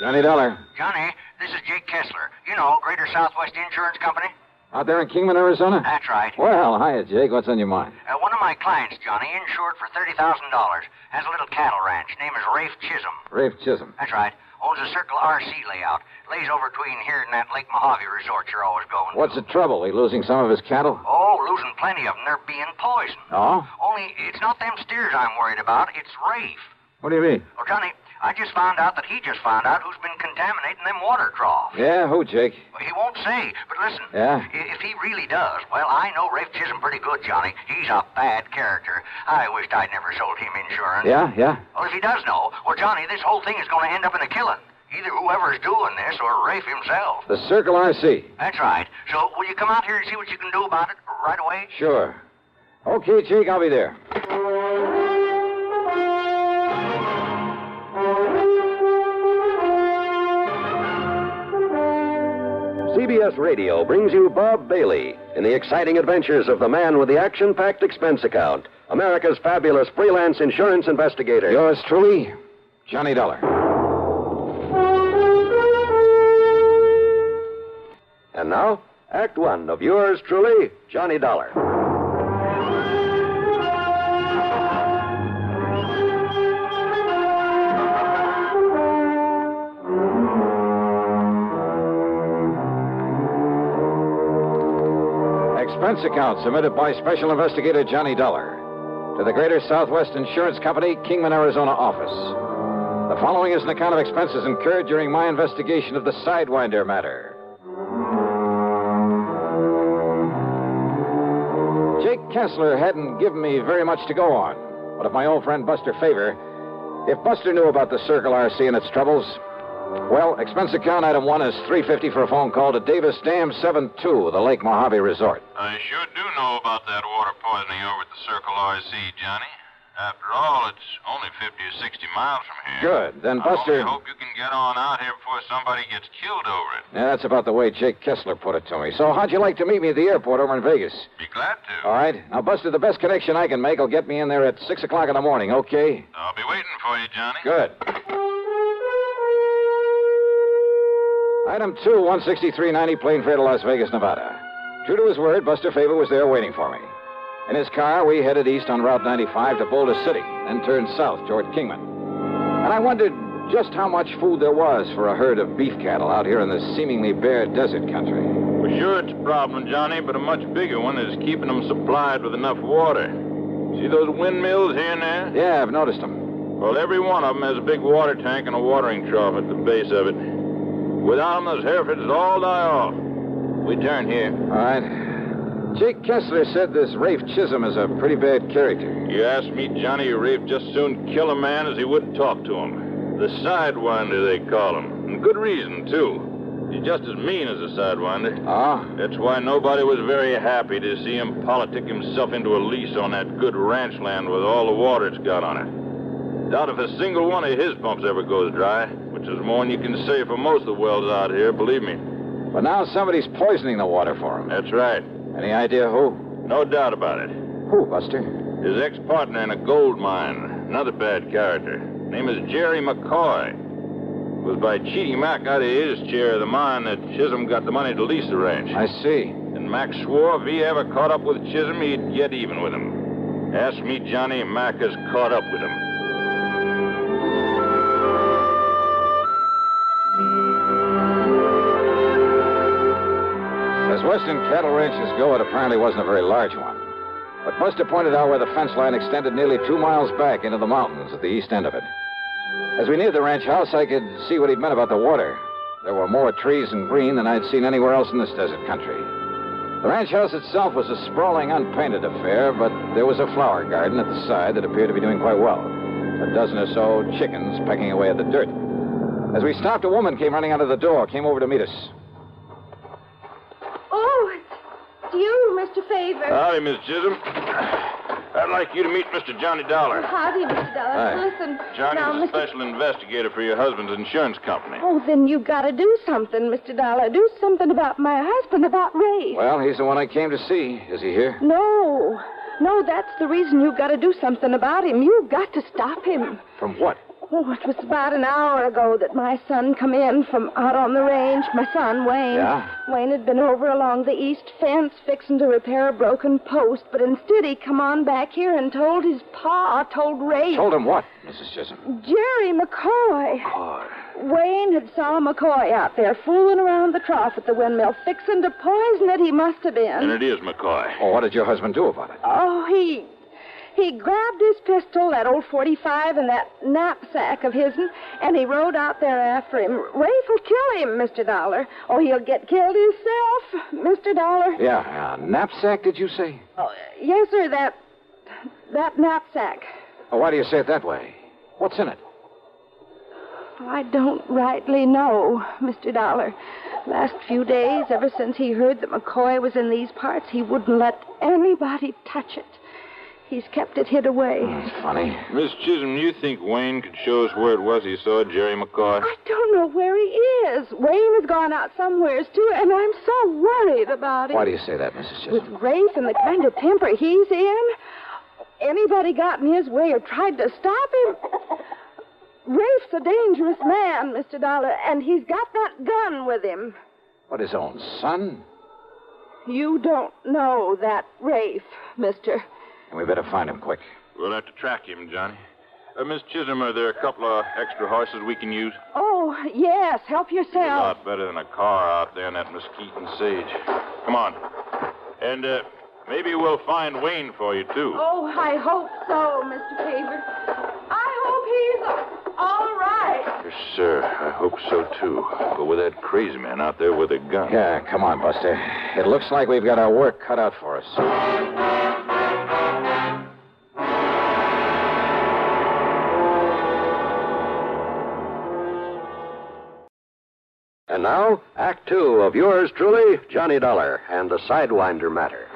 Johnny Dollar. Johnny, this is Jake Kessler. You know, Greater Southwest Insurance Company. Out there in Kingman, Arizona? That's right. Well, hiya, Jake. What's on your mind? One of my clients, Johnny, insured for $30,000, has a little cattle ranch. Name is Rafe Chisholm. Rafe Chisholm. That's right. Owns a Circle RC layout. Lays over between here and that Lake Mojave resort you're always going to. What's the trouble? He losing some of his cattle? Oh, losing plenty of them. They're being poisoned. Oh? Only it's not them steers I'm worried about. It's Rafe. What do you mean? Well, Johnny, I just found out that he just found out who's been contaminating them water troughs. Yeah, who, Jake? Well, he won't say, but listen. Yeah? If he really does, well, I know Rafe Chisholm pretty good, Johnny. He's a bad character. I wished I'd never sold him insurance. Yeah? Well, if he does know, well, Johnny, this whole thing is going to end up in a killing. Either whoever's doing this or Rafe himself. The Circle RC. That's right. So, will you come out here and see what you can do about it right away? Sure. Okay, Jake, I'll be there. CBS Radio brings you Bob Bailey in the exciting adventures of the man with the action-packed expense account, America's fabulous freelance insurance investigator. Yours truly, Johnny Dollar. And now, Act One of yours truly, Johnny Dollar. Expense account submitted by Special Investigator Johnny Dollar to the Greater Southwest Insurance Company, Kingman, Arizona office. The following is an account of expenses incurred during my investigation of the Sidewinder Matter. Jake Kessler hadn't given me very much to go on, but if my old friend Buster Favor, if Buster knew about the Circle RC and its troubles, well, expense account item 1 is $350 for a phone call to Davis Dam 72, the Lake Mojave Resort. I sure do know about that water poisoning over at the Circle RC, Johnny. After all, it's only 50 or 60 miles from here. Good. Then, Buster... I hope you can get on out here before somebody gets killed over it. Yeah, that's about the way Jake Kessler put it to me. So how'd you like to meet me at the airport over in Vegas? Be glad to. All right. Now, Buster, the best connection I can make will get me in there at 6 o'clock in the morning, okay? I'll be waiting for you, Johnny. Good. Item 2, 16390 plane fare to Las Vegas, Nevada. True to his word, Buster Favor was there waiting for me. In his car, we headed east on Route 95 to Boulder City, then turned south toward Kingman. And I wondered just how much food there was for a herd of beef cattle out here in this seemingly bare desert country. Well, sure, it's a problem, Johnny, but a much bigger one is keeping them supplied with enough water. See those windmills here and there? Yeah, I've noticed them. Well, every one of them has a big water tank and a watering trough at the base of it. Without them, those Herefords would all die off. We turn here. All right. Jake Kessler said this Rafe Chisholm is a pretty bad character. You ask me, Johnny, Rafe just soon kill a man as he would talk to him. The Sidewinder, they call him. And good reason, too. He's just as mean as a Sidewinder. Oh? That's why nobody was very happy to see him politic himself into a lease on that good ranch land with all the water it's got on it. Doubt if a single one of his pumps ever goes dry, which is more than you can say for most of the wells out here, believe me. But now somebody's poisoning the water for him. That's right. Any idea who? No doubt about it. Who, Buster? His ex-partner in a gold mine. Another bad character. Name is Jerry McCoy. It was by cheating Mac out of his share of the mine that Chisholm got the money to lease the ranch. I see. And Mac swore if he ever caught up with Chisholm, he'd get even with him. Ask me, Johnny, Mac has caught up with him. As western cattle ranches go, it apparently wasn't a very large one. But Buster pointed out where the fence line extended nearly 2 miles back into the mountains at the east end of it. As we neared the ranch house, I could see what he'd meant about the water. There were more trees and green than I'd seen anywhere else in this desert country. The ranch house itself was a sprawling, unpainted affair, but there was a flower garden at the side that appeared to be doing quite well. A dozen or so chickens pecking away at the dirt. As we stopped, a woman came running out of the door, came over to meet us. Oh, it's you, Mr. Favor. Howdy, Miss Chisholm. I'd like you to meet Mr. Johnny Dollar. Howdy, Mr. Dollar. Hi. Listen, Johnny's now, a Mr. special investigator for your husband's insurance company. Oh, then you got to do something, Mr. Dollar. Do something about my husband, about Ray. Well, he's the one I came to see. Is he here? No, that's the reason you've got to do something about him. You've got to stop him. From what? Oh, it was about an hour ago that my son come in from out on the range. My son, Wayne. Yeah? Wayne had been over along the east fence fixing to repair a broken post, but instead he come on back here and told his told Ray. Told him what, Mrs. Chisholm? Jerry McCoy. Oh. Wayne had saw McCoy out there fooling around the trough at the windmill, fixing to poison it, he must have been. And it is McCoy. Oh, what did your husband do about it? Oh, he grabbed his pistol, that old .45, and that knapsack of his'n, and he rode out there after him. Rafe will kill him, Mr. Dollar. Oh, he'll get killed himself, Mr. Dollar. Yeah, knapsack, did you say? Oh, yes, sir, that knapsack. Oh, why do you say it that way? What's in it? I don't rightly know, Mr. Dollar. Last few days, ever since he heard that McCoy was in these parts, he wouldn't let anybody touch it. He's kept it hid away. That's funny. Miss Chisholm, you think Wayne could show us where it was he saw Jerry McCoy? I don't know where he is. Wayne has gone out somewheres, too, and I'm so worried about him. Why do you say that, Mrs. Chisholm? With Rafe and the kind of temper he's in, anybody got in his way or tried to stop him? Rafe's a dangerous man, Mr. Dollar, and he's got that gun with him. What, his own son? You don't know that Rafe, mister. And we better find him quick. We'll have to track him, Johnny. Miss Chisholm, are there a couple of extra horses we can use? Oh, yes, help A yourself. lot better than a car out there in that mesquite and sage. Come on. And maybe we'll find Wayne for you, too. Oh, I hope so, Mr. Paver. I hope he's all right. Yes, sir. I hope so, too. But with that crazy man out there with a gun. Yeah, come on, Buster. It looks like we've got our work cut out for us. And now, Act Two of yours truly, Johnny Dollar, and the Sidewinder Matter.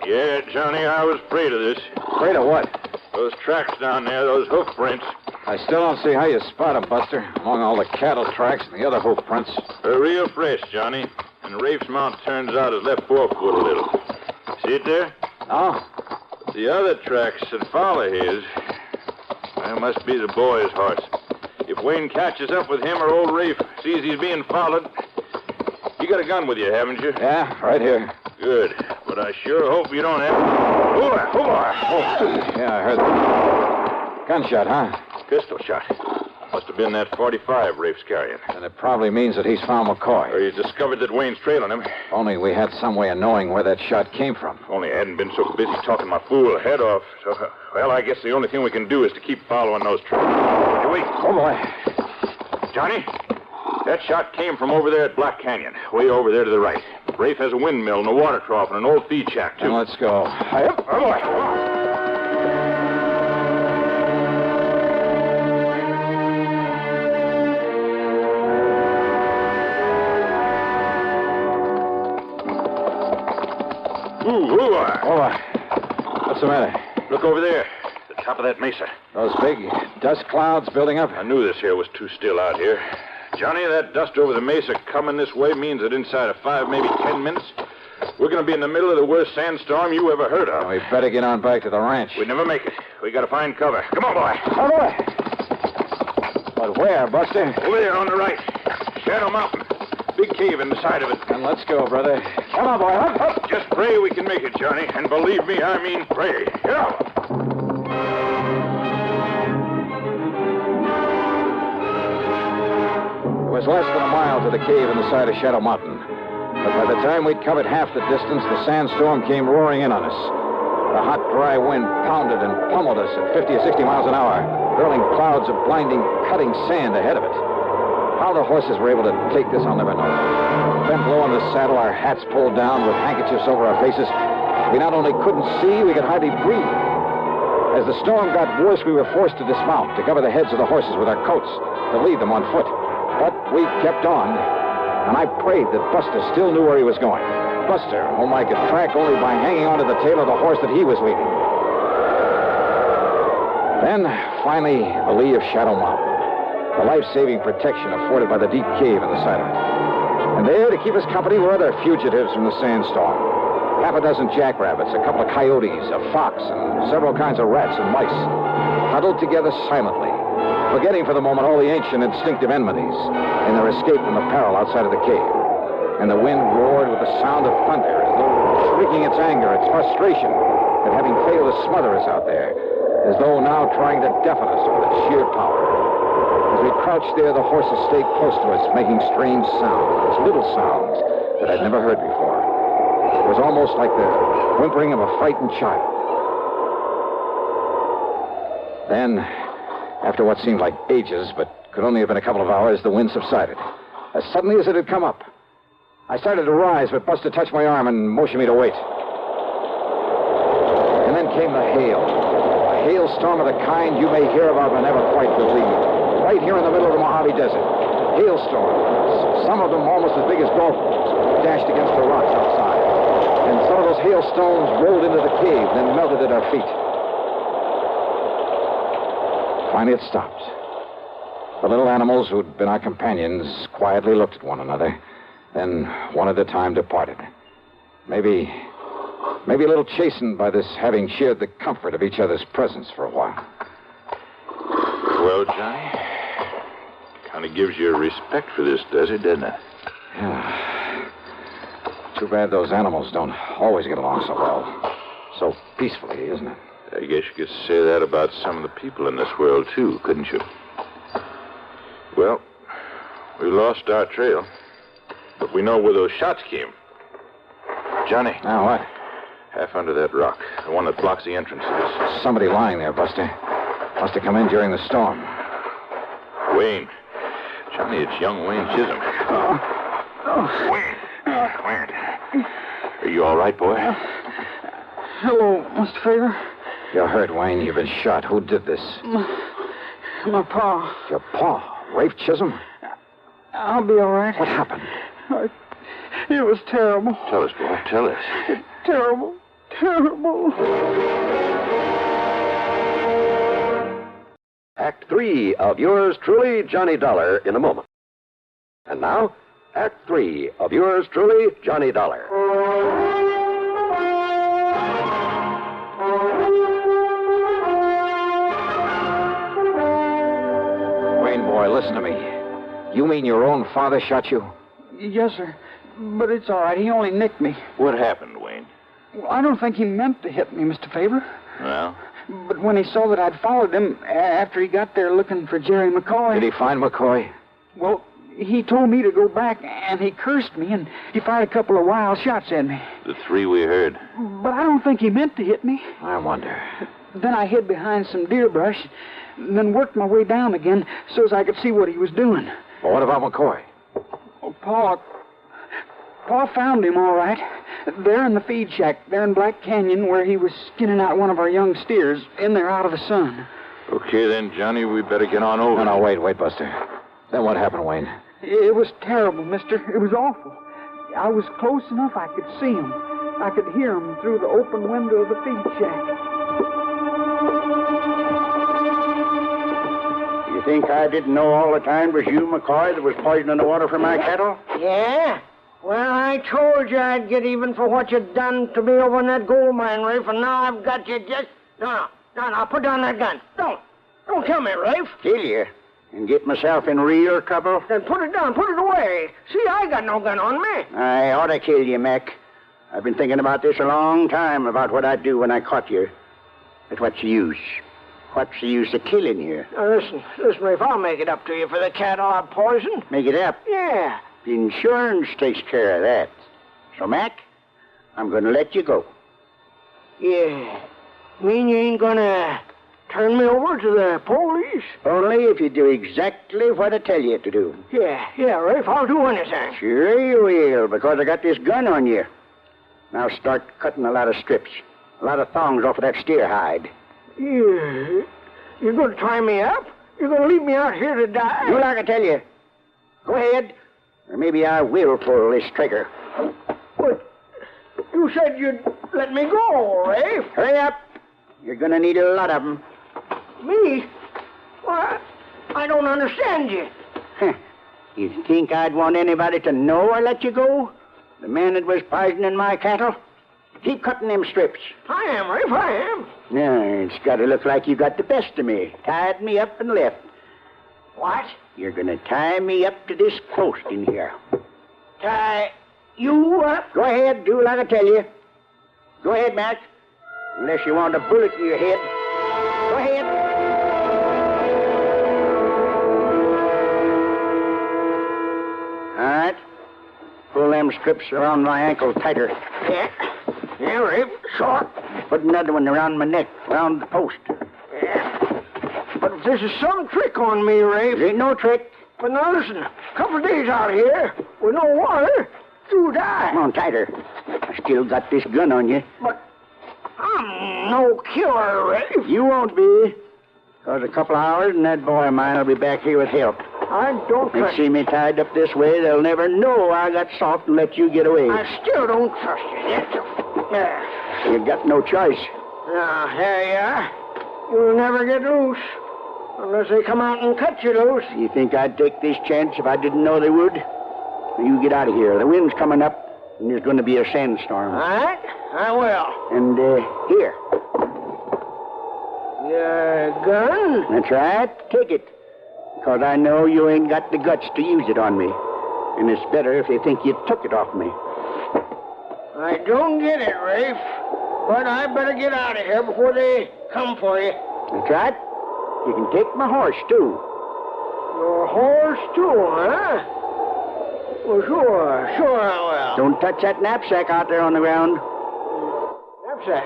Yeah, Johnny, I was afraid of this. Afraid of what? Those tracks down there, those hoof prints. I still don't see how you spot them, Buster, among all the cattle tracks and the other hoof prints. They're real fresh, Johnny. And Rafe's mount turns out his left forefoot a little. See it there? No? The other tracks that follow his, well, must be the boy's horse. If Wayne catches up with him or old Rafe sees he's being followed, you got a gun with you, haven't you? Yeah, right here. Good. But I sure hope you don't have... Oh, Yeah, I heard that. Gunshot, huh? Pistol shot. Must have been that .45 Rafe's carrying. And it probably means that he's found McCoy. Or you discovered that Wayne's trailing him. Only we had some way of knowing where that shot came from. Only I hadn't been so busy talking my fool head off. So, well, I guess the only thing we can do is to keep following those tracks. Hey, wait. Oh, boy. Johnny, that shot came from over there at Black Canyon, way over there to the right. Rafe has a windmill and a water trough and an old feed shack, too. Then let's go. Oh, boy. What's the matter? Look over there, the top of that mesa. Those big dust clouds building up? I knew this here was too still out here. Johnny, that dust over the mesa coming this way means that inside of 5, maybe 10 minutes, we're going to be in the middle of the worst sandstorm you ever heard of. We better get on back to the ranch. We'd never make it. We got to find cover. Come on, boy. Oh, boy. But where, Buster? Over there on the right. Shadow Mountain. Big cave in the side of it. Then let's go, brother. Come on, boy. Up, up. Just pray we can make it, Johnny. And believe me, I mean pray. Get out. It was less than a mile to the cave in the side of Shadow Mountain. But by the time we'd covered half the distance, the sandstorm came roaring in on us. The hot, dry wind pounded and pummeled us at 50 or 60 miles an hour, hurling clouds of blinding, cutting sand ahead of it. How the horses were able to take this, I'll never know. Bent low in the saddle, our hats pulled down with handkerchiefs over our faces. We not only couldn't see, we could hardly breathe. As the storm got worse, we were forced to dismount, to cover the heads of the horses with our coats, to lead them on foot. But we kept on, and I prayed that Buster still knew where he was going. Buster, whom I could track only by hanging onto the tail of the horse that he was leading. Then, finally, the lee of Shadow Mountain. The life-saving protection afforded by the deep cave in the side of it. And there to keep us company were other fugitives from the sandstorm. Half a dozen jackrabbits, a couple of coyotes, a fox, and several kinds of rats and mice, huddled together silently, forgetting for the moment all the ancient instinctive enmities in their escape from the peril outside of the cave. And the wind roared with the sound of thunder, as though shrieking its anger, its frustration at having failed to smother us out there, as though now trying to deafen us with its sheer power. As we crouched there, the horses stayed close to us, making strange sounds, little sounds that I'd never heard before. It was almost like the whimpering of a frightened child. Then, after what seemed like ages, but could only have been a couple of hours, the wind subsided, as suddenly as it had come up. I started to rise, but Buster touched my arm and motioned me to wait. And then came the hail. A hailstorm of the kind you may hear about but never quite believe. Right here in the middle of the Mojave Desert. Hailstorms, some of them almost as big as golf balls, dashed against the rocks outside. And some of those hailstones rolled into the cave, then melted at our feet. Finally, it stopped. The little animals who'd been our companions quietly looked at one another, then one at a time departed. Maybe a little chastened by this having shared the comfort of each other's presence for a while. Well, Johnny, kind of gives you a respect for this desert, doesn't it? Yeah. Too bad those animals don't always get along so well. So peacefully, isn't it? I guess you could say that about some of the people in this world, too, couldn't you? Well, we lost our trail, but we know where those shots came. Johnny. Now, what? Half under that rock, the one that blocks the entrance to this. Somebody lying there, Buster. Must have come in during the storm. Wayne. Johnny, it's young Wayne Chisholm. Wayne. Wayne. Are you all right, boy? Hello, Mr. Favor. You're hurt, Wayne. You've been shot. Who did this? My pa. Your pa? Rafe Chisholm? I'll be all right. What happened? It was terrible. Tell us, boy. Tell us. Terrible. Terrible. Act 3 of yours truly, Johnny Dollar, in a moment. And now, Act 3 of yours truly, Johnny Dollar. Wayne, boy, listen to me. You mean your own father shot you? Yes, sir. But it's all right. He only nicked me. What happened, Wayne? Well, I don't think he meant to hit me, Mr. Favor. Well? But when he saw that I'd followed him after he got there looking for Jerry McCoy... Did he find McCoy? Well, he told me to go back, and he cursed me, and he fired a couple of wild shots at me. The three we heard. But I don't think he meant to hit me. I wonder. Then I hid behind some deer brush, then worked my way down again so as I could see what he was doing. Well, what about McCoy? Oh, Pa found him all right. There in the feed shack, there in Black Canyon, where he was skinning out one of our young steers, in there out of the sun. Okay, then, Johnny, we better get on over. No, wait, Buster. Then what happened, Wayne? It was terrible, mister. It was awful. I was close enough I could see him. I could hear him through the open window of the feed shack. You think I didn't know all the time it was you, McCoy, that was poisoning the water for my cattle? Yeah? Well, I told you I'd get even for what you'd done to me over in that gold mine, Rafe, and now I've got you just... No, put down that gun. Don't kill me, Rafe. Kill you? And get myself in real trouble? Then put it down, put it away. See, I got no gun on me. I ought to kill you, Mac. I've been thinking about this a long time, about what I'd do when I caught you. But what's the use? What's the use of killing you? Now, listen, Rafe, I'll make it up to you for the cattle I poisoned. Make it up? Yeah. The insurance takes care of that. So, Mac, I'm going to let you go. Yeah. Mean you ain't gonna turn me over to the police? Only if you do exactly what I tell you to do. Yeah, Rafe, I'll do anything. Sure you will, because I got this gun on you. Now start cutting a lot of strips, a lot of thongs off of that steer hide. Yeah. You're gonna tie me up? You're gonna leave me out here to die? Do like I tell you. Go ahead, or maybe I will pull this trigger. But you said you'd let me go, Rafe. Hurry up. You're going to need a lot of them. Me? Why, I don't understand you. You think I'd want anybody to know I let you go? The man that was poisoning my cattle? Keep cutting them strips. I am, Rafe, I am. Yeah, it's got to look like you got the best of me. Tied me up and left. What? You're going to tie me up to this post in here. Tie you up? Go ahead, do like I tell you. Go ahead, Mac. Unless you want a bullet in your head. Go ahead. All right. Pull them strips around my ankle tighter. Yeah. Yeah, Rafe, sure. Put another one around my neck, around the post. Yeah. But if this is some trick on me, Rafe. There ain't no trick. But now listen, a couple of days out here with no water, you die. Come on, tighter. I still got this gun on you. But I'm no killer, Rafe. You won't be. Because a couple of hours and that boy of mine will be back here with help. I don't They trust see me tied up this way, they'll never know I got soft and let you get away. I still don't trust you. Yeah. You got no choice. Now, here you are. You'll never get loose. Unless they come out and cut you loose. You think I'd take this chance if I didn't know they would? You get out of here. The wind's coming up, and there's going to be a sandstorm. All right, I will. And, here. Your gun? That's right. Take it. Because I know you ain't got the guts to use it on me. And it's better if they think you took it off me. I don't get it, Rafe. But I better get out of here before they come for you. That's right. You can take my horse, too. Your horse, too, huh? Well, sure I will. Don't touch that knapsack out there on the ground. Knapsack?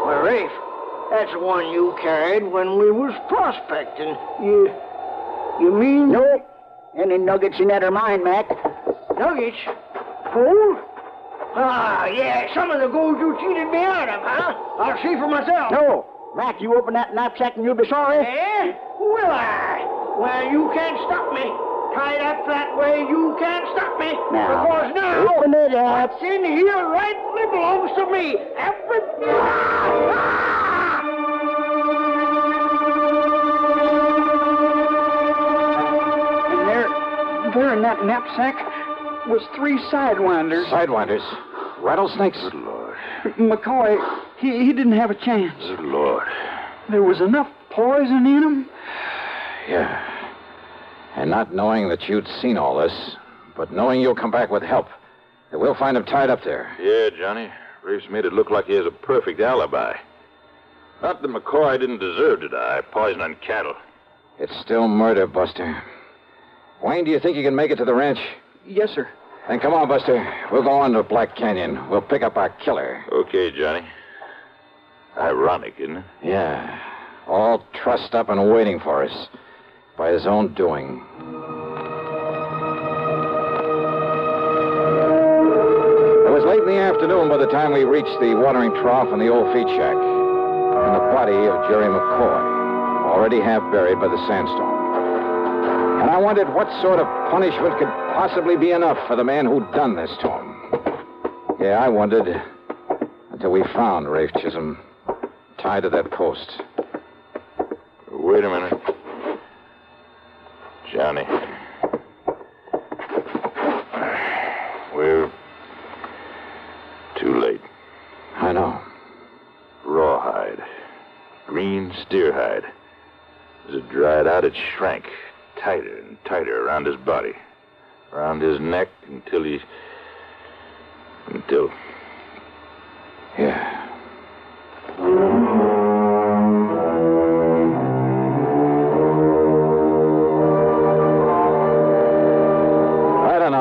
Why, Rafe, that's the one you carried when we was prospecting. You mean... No. Any nuggets in that are mine, Mac. Nuggets? Gold? Ah, yeah, some of the gold you cheated me out of, huh? I'll see for myself. No. Mac, you open that knapsack and you'll be sorry. Eh? Will I? Well, you can't stop me. Tied up that way, you can't stop me. Now, because now, open it up. what's in here rightfully belongs to me. And there in that knapsack was 3 sidewinders. Sidewinders? Rattlesnakes? Good Lord. McCoy, he didn't have a chance. Good Lord. There was enough poison in him. Yeah. And not knowing that you'd seen all this, but knowing you'll come back with help, that we'll find him tied up there. Yeah, Johnny. Rafe's made it look like he has a perfect alibi. Not that McCoy didn't deserve to die, poisoning cattle. It's still murder, Buster. Wayne, do you think you can make it to the ranch? Yes, sir. Then come on, Buster. We'll go on to Black Canyon. We'll pick up our killer. Okay, Johnny. Ironic, isn't it? Yeah. All trussed up and waiting for us. By his own doing. It was late in the afternoon by the time we reached the watering trough in the old feed shack. And the body of Jerry McCoy, already half buried by the sandstorm. And I wondered what sort of punishment could possibly be enough for the man who'd done this to him. Yeah, I wondered until we found Rafe Chisholm tied to that post. Wait a minute. Johnny. We're too late. I know. Rawhide. Green steer hide. As it dried out, it shrank tighter and tighter around his body. Around his neck until Yeah. I don't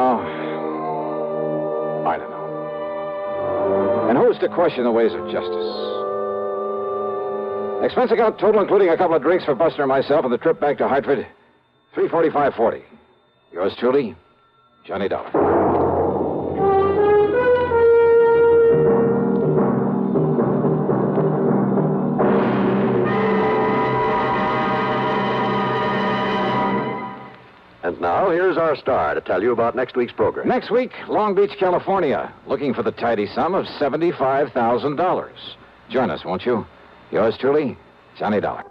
know. And who's to question the ways of justice? Expense account total, including a couple of drinks for Buster and myself, and the trip back to Hartford, $345.40. Yours truly, Johnny Dollar. And now, here's our star to tell you about next week's program. Next week, Long Beach, California, looking for the tidy sum of $75,000. Join us, won't you? Yours truly, Johnny Dollar.